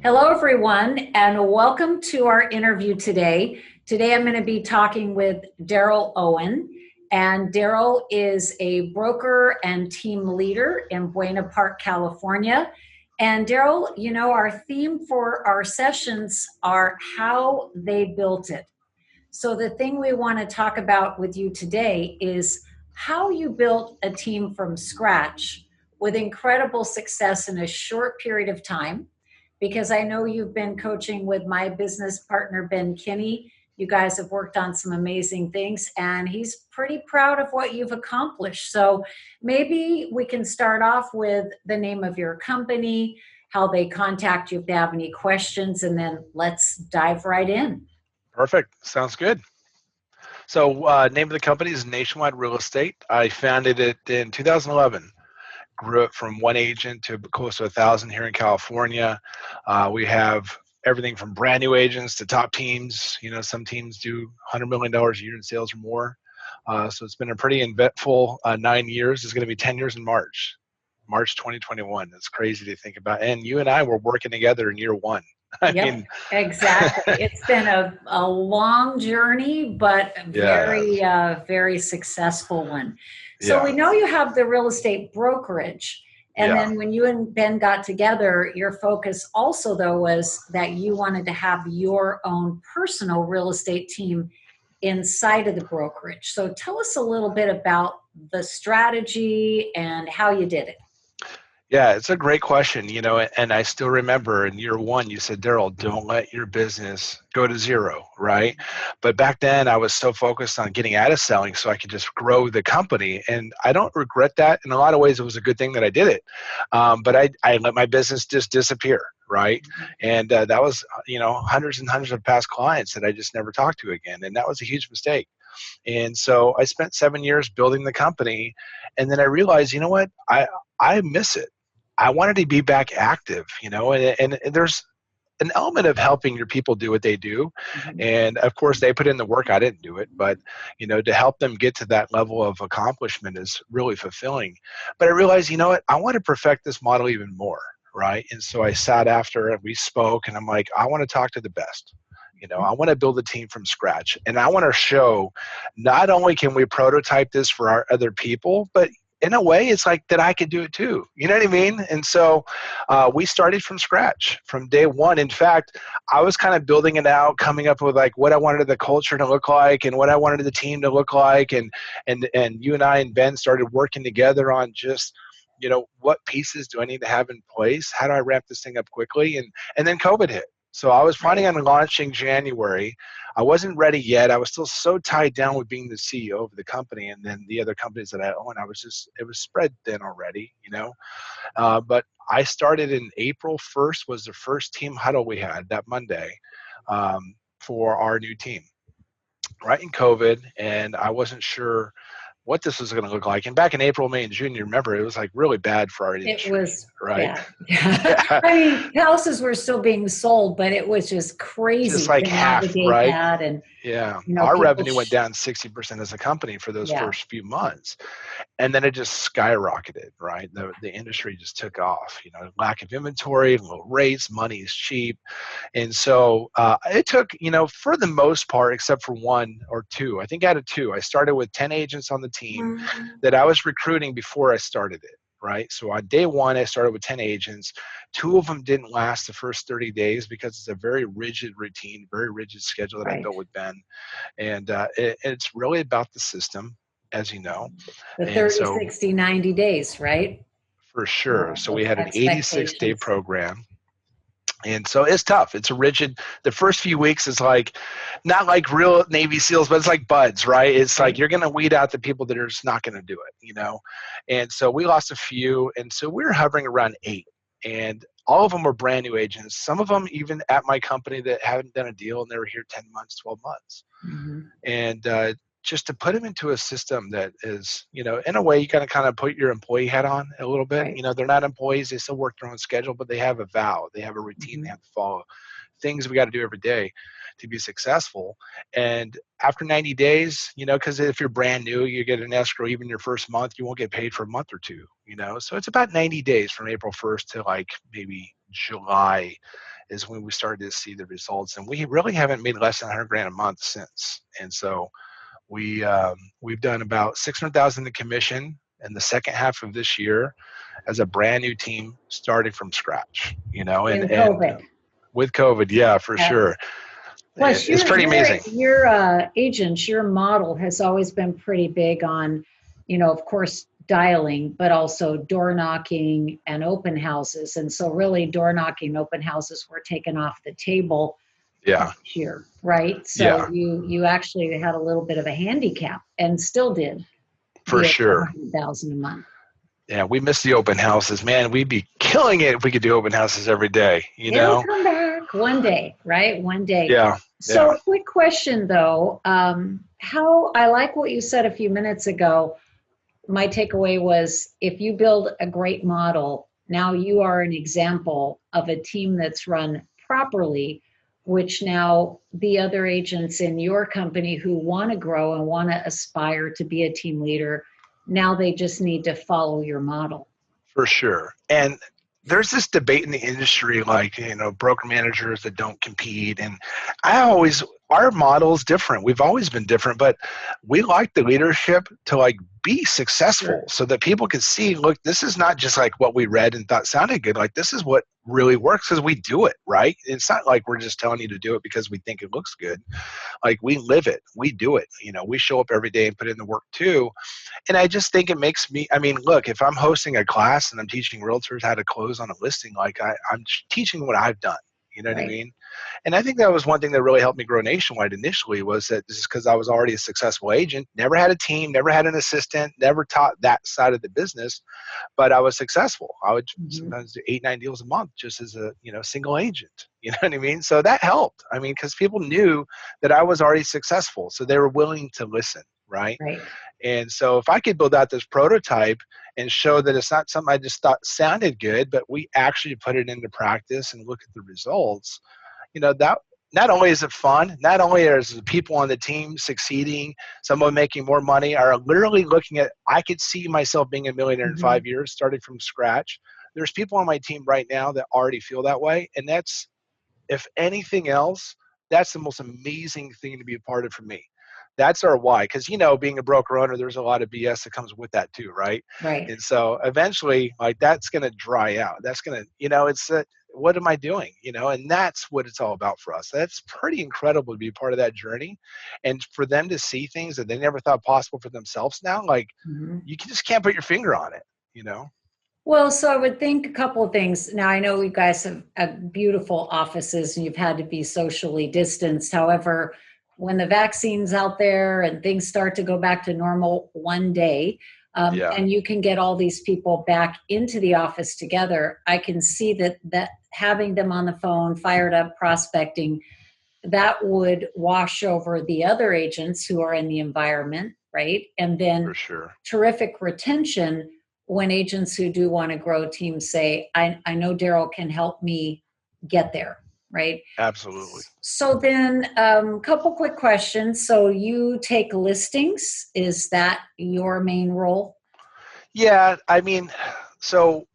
Hello, everyone, and welcome to our interview today. Today, I'm going to be talking with Daryl Owen, and Daryl is a broker and team leader in Buena Park, California. And Daryl, our theme for our sessions are how they built it. So the thing we want to talk about with you today is how you built a team from scratch with incredible success in a short period of time, because I know you've been coaching with my business partner, Ben Kinney. You guys have worked on some amazing things, and he's pretty proud of what you've accomplished. So maybe we can start off with the name of your company, how they contact you if they have any questions, and then let's dive right in. Perfect. Sounds good. So, name of the company is Nationwide Real Estate. I founded it in 2011. Grew it from one agent to close to 1,000 here in California. We have everything from brand new agents to top teams. Some teams do $100 million a year in sales or more. So it's been a pretty eventful 9 years. It's going to be 10 years in March 2021. It's crazy to think about. And you and I were working together in year one. Yep, exactly. It's been a long journey, but very successful one. So we know you have the real estate brokerage. And then when you and Ben got together, your focus also, though, was that you wanted to have your own personal real estate team inside of the brokerage. So tell us a little bit about the strategy and how you did it. Yeah, it's a great question, and I still remember in year one, you said, Daryl, don't let your business go to zero, right? But back then I was so focused on getting out of selling so I could just grow the company. And I don't regret that. In a lot of ways, it was a good thing that I did it. But I let my business just disappear, right? And that was, hundreds and hundreds of past clients that I just never talked to again. And that was a huge mistake. And so I spent 7 years building the company. And then I realized, you know what? I miss it. I wanted to be back active, and there's an element of helping your people do what they do. And of course they put in the work. I didn't do it, but to help them get to that level of accomplishment is really fulfilling. But I realized, you know what, I want to perfect this model even more. Right. And so I sat after and we spoke, and I'm like, I want to talk to the best. I want to build a team from scratch, and I want to show not only can we prototype this for our other people, but in a way, it's like that I could do it too. You know what I mean? And so we started from scratch from day one. In fact, I was kind of building it out, coming up with like what I wanted the culture to look like and what I wanted the team to look like. And you and I and Ben started working together on just, what pieces do I need to have in place? How do I ramp this thing up quickly? And then COVID hit. So I was planning on launching January. I wasn't ready yet. I was still so tied down with being the CEO of the company and then the other companies that I own. It was spread thin already, But I started in April 1st was the first team huddle we had that Monday for our new team, right in COVID. And I wasn't sure what this was going to look like. And back in April, May, and June, you remember, it was like really bad for our industry. It was, right? Yeah. I mean, houses were still being sold, but it was just crazy. Just like to half, navigate right? That and, Our revenue went down 60% as a company for those first few months. And then it just skyrocketed, right? The industry just took off, lack of inventory, low rates, money is cheap. And so it took, for the most part, except for one or two, I think out of two, I started with 10 agents on the team that I was recruiting before I started it. Right. So on day one, I started with 10 agents. 2 of them didn't last the first 30 days because it's a very rigid routine, very rigid schedule that I built with Ben. And it's really about the system, as you know. The 30, 60, 90 days, right? For sure. So we had an 86-day program. And so it's tough. It's a rigid, the first few weeks is like, not like real Navy SEALs, but it's like buds, right? It's like you're going to weed out the people that are just not going to do it, And so we lost a few. And so we were hovering around 8. And all of them were brand new agents. Some of them even at my company that haven't done a deal, and they were here 10 months, 12 months. And just to put them into a system that is, in a way, you got to kind of put your employee hat on a little bit. They're not employees. They still work their own schedule, but they have a vow. They have a routine they have to follow. Things we got to do every day to be successful. And after 90 days, because if you're brand new, you get an escrow even your first month, you won't get paid for a month or two, So it's about 90 days from April 1st to like maybe July is when we started to see the results. And we really haven't made less than 100 grand a month since. And so we've done about 600,000 in commission in the second half of this year as a brand new team starting from scratch, in and COVID. with COVID, yeah, for sure. Plus, It's pretty amazing. Your agents, your model has always been pretty big on, of course, dialing, but also door knocking and open houses. And so really door knocking, open houses were taken off the table last year, right? So you actually had a little bit of a handicap and still did. For sure. 100,000 a month. Yeah, we miss the open houses, man. We'd be killing it if we could do open houses every day. It'll come back one day, right? One day. Yeah. So, quick question though. How I like what you said a few minutes ago. My takeaway was if you build a great model, now you are an example of a team that's run properly, which now the other agents in your company who want to grow and want to aspire to be a team leader, now they just need to follow your model. For sure. And there's this debate in the industry, like, broker managers that don't compete. And our model's different. We've always been different, but we like the leadership to be successful so that people can see, look, this is not just like what we read and thought sounded good. Like, this is what really works because we do it, right? It's not like we're just telling you to do it because we think it looks good. Like, we live it. We do it. We show up every day and put in the work too. And I just think it makes me, look, if I'm hosting a class and I'm teaching realtors how to close on a listing, I'm teaching what I've done. You know what I mean? And I think that was one thing that really helped me grow nationwide initially, was that this is because I was already a successful agent, never had a team, never had an assistant, never taught that side of the business, but I was successful. I would sometimes do 8-9 deals a month just as a single agent. You know what I mean? So that helped. Because people knew that I was already successful, so they were willing to listen. Right. And so if I could build out this prototype and show that it's not something I just thought sounded good, but we actually put it into practice and look at the results, that not only is it fun, not only are the people on the team succeeding, someone making more money, are literally looking at, I could see myself being a millionaire in 5 years, starting from scratch. There's people on my team right now that already feel that way. And that's, if anything else, that's the most amazing thing to be a part of for me. That's our why. Because, being a broker owner, there's a lot of BS that comes with that too, right? Right. And so eventually, that's going to dry out. That's going to, it's what am I doing? And that's what it's all about for us. That's pretty incredible to be part of that journey. And for them to see things that they never thought possible for themselves now, you just can't put your finger on it, Well, so I would think a couple of things. Now, I know you guys have beautiful offices and you've had to be socially distanced. However, when the vaccine's out there and things start to go back to normal one day, and you can get all these people back into the office together, I can see that having them on the phone, fired up, prospecting, that would wash over the other agents who are in the environment, right? And then for sure, terrific retention when agents who do want to grow teams say, I know Daryl can help me get there. Right? Absolutely. So then couple quick questions. So you take listings. Is that your main role? Yeah. So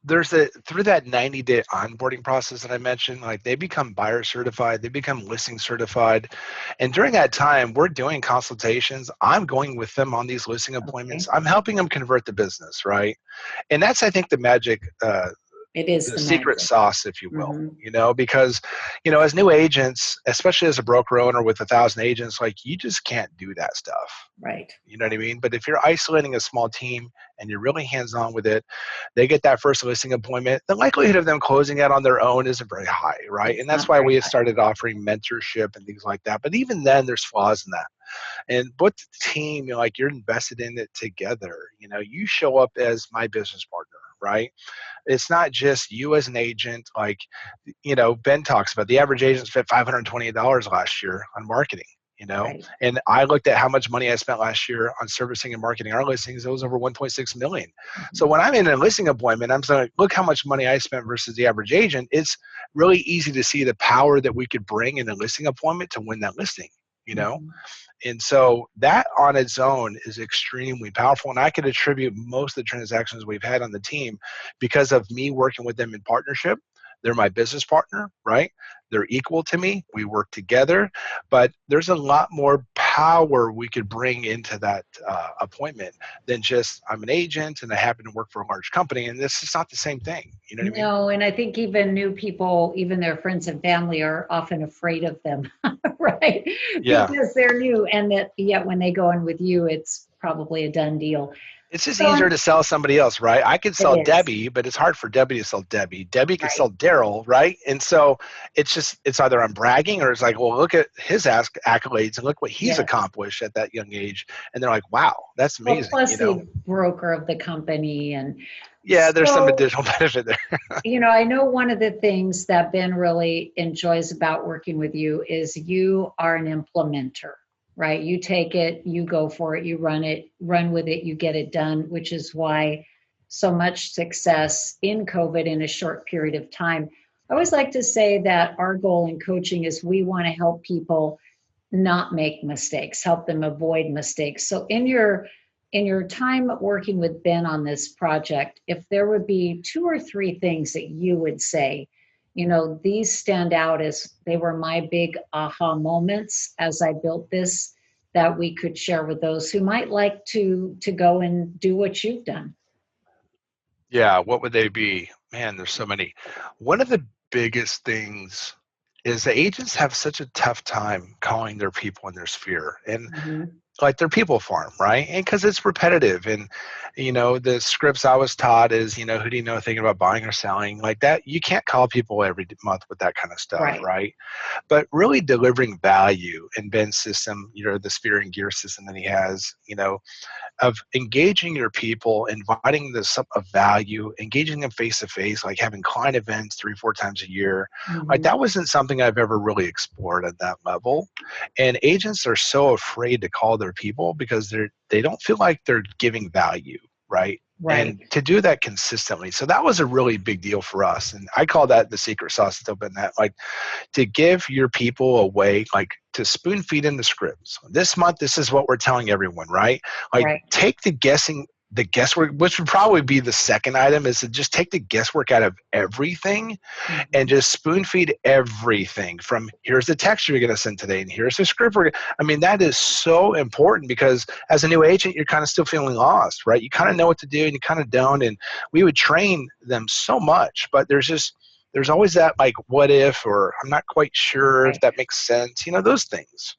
there's through that 90-day onboarding process that I mentioned, they become buyer certified, they become listing certified. And during that time, we're doing consultations. I'm going with them on these listing appointments. I'm helping them convert the business. Right. And that's, I think, the magic, it is the secret sauce, if you will, because, as new agents, especially as a broker owner with 1,000 agents, you just can't do that stuff. Right. You know what I mean? But if you're isolating a small team and you're really hands-on with it, they get that first listing appointment, the likelihood of them closing out on their own isn't very high, right? And that's why we started offering mentorship and things like that. But even then, there's flaws in that. And with the team, you're invested in it together. You show up as my business partner, right? It's not just you as an agent. Ben talks about the average agent spent $528 last year on marketing, right. And I looked at how much money I spent last year on servicing and marketing our listings. It was over 1.6 million. So when I'm in a listing appointment, I'm saying, look how much money I spent versus the average agent. It's really easy to see the power that we could bring in a listing appointment to win that listing, And so that on its own is extremely powerful. And I could attribute most of the transactions we've had on the team because of me working with them in partnership. They're my business partner, right? They're equal to me. We work together, but there's a lot more power we could bring into that appointment than just I'm an agent and I happen to work for a large company, and this is not the same thing. You know what I mean? No, and I think even new people, even their friends and family, are often afraid of them, right? Yeah. Because they're new, and that yet when they go in with you, it's probably a done deal. It's just So easier to sell somebody else, right? I could sell it is, Debbie, but it's hard for Debbie to sell Debbie. Debbie could right? sell Daryl, right? And so it's either I'm bragging or it's like, well, look at his accolades and look what he's Yes. accomplished at that young age. And they're like, wow, that's Well, amazing, plus the broker of the company, and Yeah, there's some so additional benefit there. I know one of the things that Ben really enjoys about working with you is you are an implementer, right? You take it, you go for it, you run with it, you get it done, which is why so much success in COVID in a short period of time. I always like to say that our goal in coaching is we want to help people not make mistakes, help them avoid mistakes. So in your time working with Ben on this project, if there would be two or three things that you would say, these stand out as they were my big aha moments as I built this, that we could share with those who might like to go and do what you've done. Yeah, what would they be? Man, there's so many. One of the biggest things is the agents have such a tough time calling their people in their sphere. And Mhm. like their people farm, right? And because it's repetitive. And, the scripts I was taught is, who do you know thinking about buying or selling like that? You can't call people every month with that kind of stuff, Right. right? But really delivering value in Ben's system, the sphere and gear system that he has, of engaging your people, inviting this up of value, engaging them face to face, like having client events 3-4 times a year. Like Mhm. that wasn't something I've ever really explored at that level. And agents are so afraid to call their people because they don't feel like they're giving value, right? Right. And to do that consistently. So that was a really big deal for us. And I call that the secret sauce to open that. Like to give your people a way, like to spoon feed in the scripts. This month, this is what we're telling everyone, right? Like Right. take the guesswork, which would probably be the second item, is to just take the guesswork out of everything and Mhm. just spoon feed everything from here's the text you're going to send today and here's the script. I mean, that is so important because as a new agent, you're kind of still feeling lost, right? You kind of know what to do and you kind of don't. And we would train them so much, but there's always that like what if, or I'm not quite sure if Right. that makes sense, those things.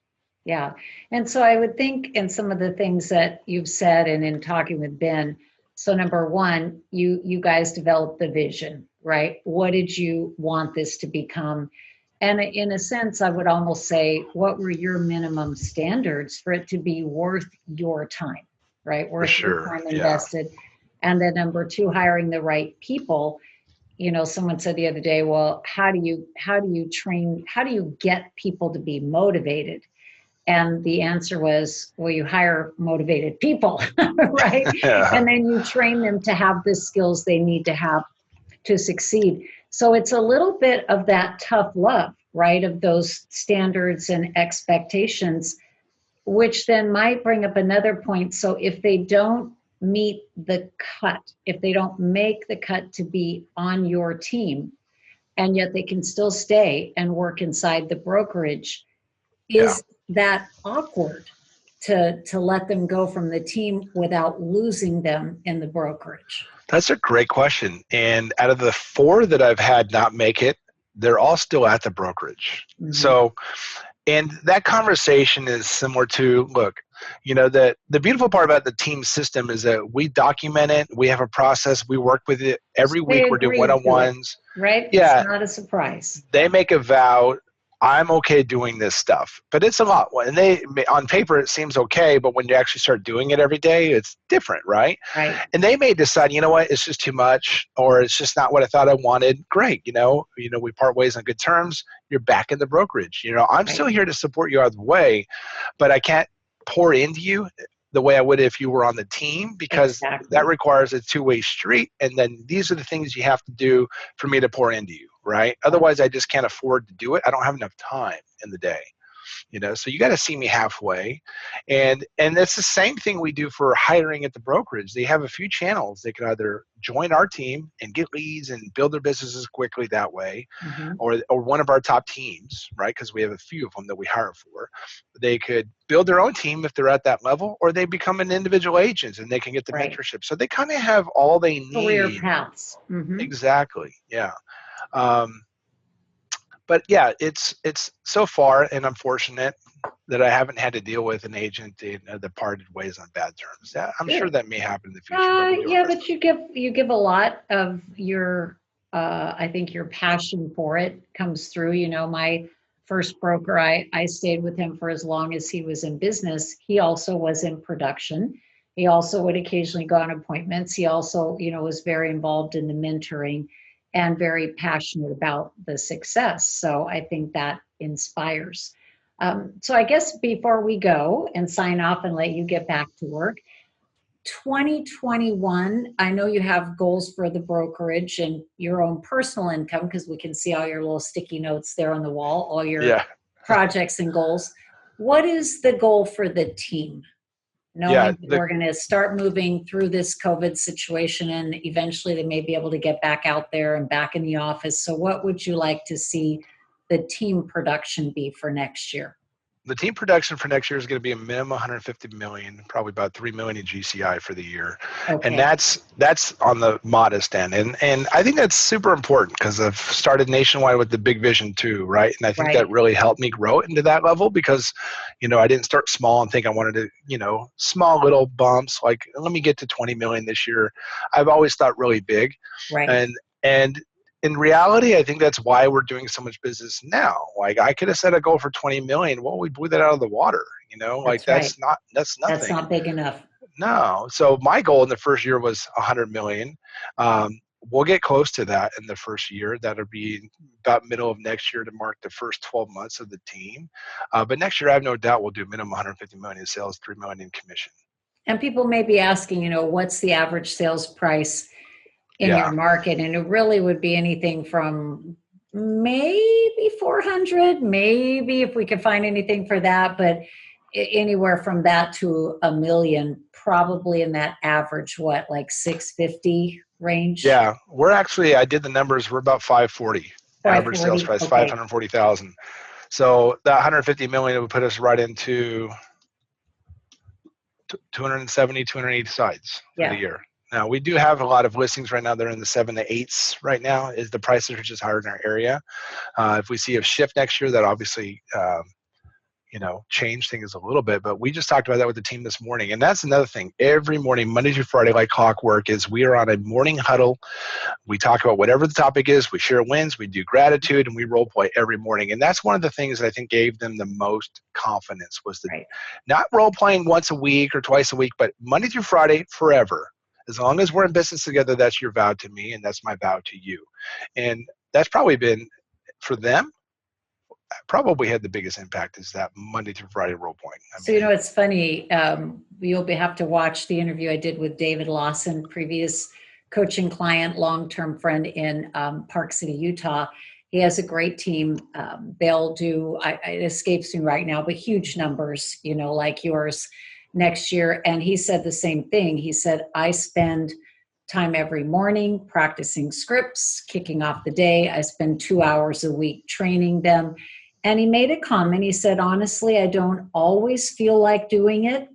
Yeah. And so I would think in some of the things that you've said and in talking with Ben, so number one, you guys developed the vision, right? What did you want this to become? And in a sense, I would almost say, what were your minimum standards for it to be worth your time, right? For Worth your sure. time Yeah. invested. And then number two, hiring the right people. Someone said the other day, well, how do you train, how do you get people to be motivated? And the answer was, well, you hire motivated people, right? Yeah. And then you train them to have the skills they need to have to succeed. So it's a little bit of that tough love, right? Of those standards and expectations, which then might bring up another point. So if they don't meet the cut, if they don't make the cut to be on your team, and yet they can still stay and work inside the brokerage, Yeah. is that awkward to let them go from the team without losing them in the brokerage? That's a great question. And out of the 4 that I've had not make it, they're all still at the brokerage. Mhm. So, and that conversation is similar to, look, that the beautiful part about the team system is that we document it, we have a process, we work with it every They week, we're doing agreed to it, one-on-ones. right? It's Yeah, not a surprise. they make a vow, I'm okay doing this stuff, but it's a lot. And on paper it seems okay, but when you actually start doing it every day, it's different, right? Right. And they may decide, you know what, it's just too much, or it's just not what I thought I wanted. Great, we part ways on good terms. You're back in the brokerage. I'm Right. still here to support you out of the way, but I can't pour into you the way I would if you were on the team, because that Exactly. requires a two-way street. And then these are the things you have to do for me to pour into you, right? Yeah. Otherwise, I just can't afford to do it. I don't have enough time in the day. So you got to see me halfway. And that's the same thing we do for hiring at the brokerage. They have a few channels. They can either join our team and get leads and build their businesses quickly that way, or one of our top teams, right? Because we have a few of them that we hire for. They could build their own team if they're at that level, or they become an individual agent and they can get the mentorship. So they kind of have all they need. Career paths. Exactly. Yeah. But yeah, it's so far, and I'm fortunate that I haven't had to deal with an agent that parted ways on bad terms. Yeah, I'm sure that may happen in the future. But you give a lot of your, I think your passion for it comes through. My first broker, I stayed with him for as long as he was in business. He also was in production. He also would occasionally go on appointments. He also, was very involved in the mentoring and very passionate about the success. So I think that inspires. So I guess before we go and sign off and let you get back to work, 2021, I know you have goals for the brokerage and your own personal income, because we can see all your little sticky notes there on the wall, all your projects and goals. What is the goal for the team? Knowing we're going to start moving through this COVID situation and eventually they may be able to get back out there and back in the office. So what would you like to see the team production be for next year? The team production for next year is going to be a minimum 150 million, probably about 3 million in GCI for the year. Okay. And that's on the modest end. And I think that's super important because I've started nationwide with the big vision too, right? And I think that really helped me grow it into that level because, I didn't start small and think I wanted to, small little bumps, like let me get to 20 million this year. I've always thought really big. Right. And in reality, I think that's why we're doing so much business now. Like I could have set a goal for 20 million. Well, we blew that out of the water, that's nothing. That's not big enough. No. So my goal in the first year was 100 million. We'll get close to that in the first year. That'll be about middle of next year to mark the first 12 months of the team. But next year, I have no doubt we'll do minimum 150 million in sales, 3 million in commission. And people may be asking, what's the average sales price in your market? And it really would be anything from maybe 400, maybe if we could find anything for that, but anywhere from that to $1 million, probably in that average, like 650 range? Yeah, I did the numbers, we're about 540 average sales price, 540,000. So that 150 million would put us right into 270, 280 sites for the year. Now, we do have a lot of listings right now. They're in the 7 to 8s right now. Is the prices are just higher in our area. If we see a shift next year, that obviously, change things a little bit. But we just talked about that with the team this morning. And that's another thing. Every morning, Monday through Friday, like clockwork, is we are on a morning huddle. We talk about whatever the topic is. We share wins. We do gratitude, and we role play every morning. And that's one of the things that I think gave them the most confidence was not role playing once a week or twice a week, but Monday through Friday forever. As long as we're in business together, that's your vow to me, and that's my vow to you. And that's probably been, for them, probably had the biggest impact is that Monday through Friday role playing. It's funny. You'll have to watch the interview I did with David Lawson, previous coaching client, long-term friend in Park City, Utah. He has a great team. They'll do, it escapes me right now, but huge numbers, like yours next year. And he said the same thing. He said, I spend time every morning practicing scripts, kicking off the day. I spend 2 hours a week training them. And he made a comment. He said, honestly, I don't always feel like doing it.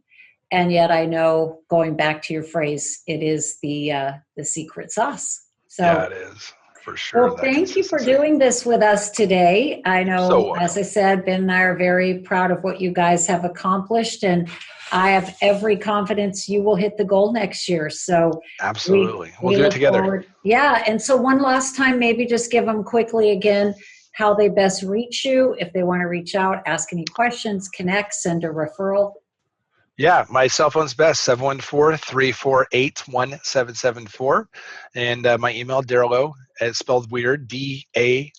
And yet I know, going back to your phrase, it is the secret sauce. So yeah, it is. For sure. Well, thank you for doing this with us today. I know, as I said, Ben and I are very proud of what you guys have accomplished, and I have every confidence you will hit the goal next year. So absolutely. We'll do it together. Forward. Yeah. And so one last time, maybe just give them quickly again how they best reach you. If they want to reach out, ask any questions, connect, send a referral. Yeah, my cell phone's best, 714-348-1774. And my email, Daryl O, it's spelled weird, DARYLO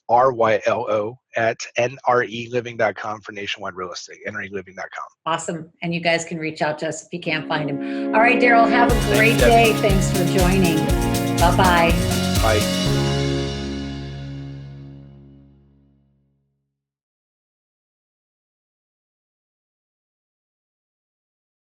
@NREliving.com for nationwide real estate, NREliving.com. Awesome. And you guys can reach out to us if you can't find him. All right, Daryl, have a great day. Thanks for joining. Bye-bye. Bye.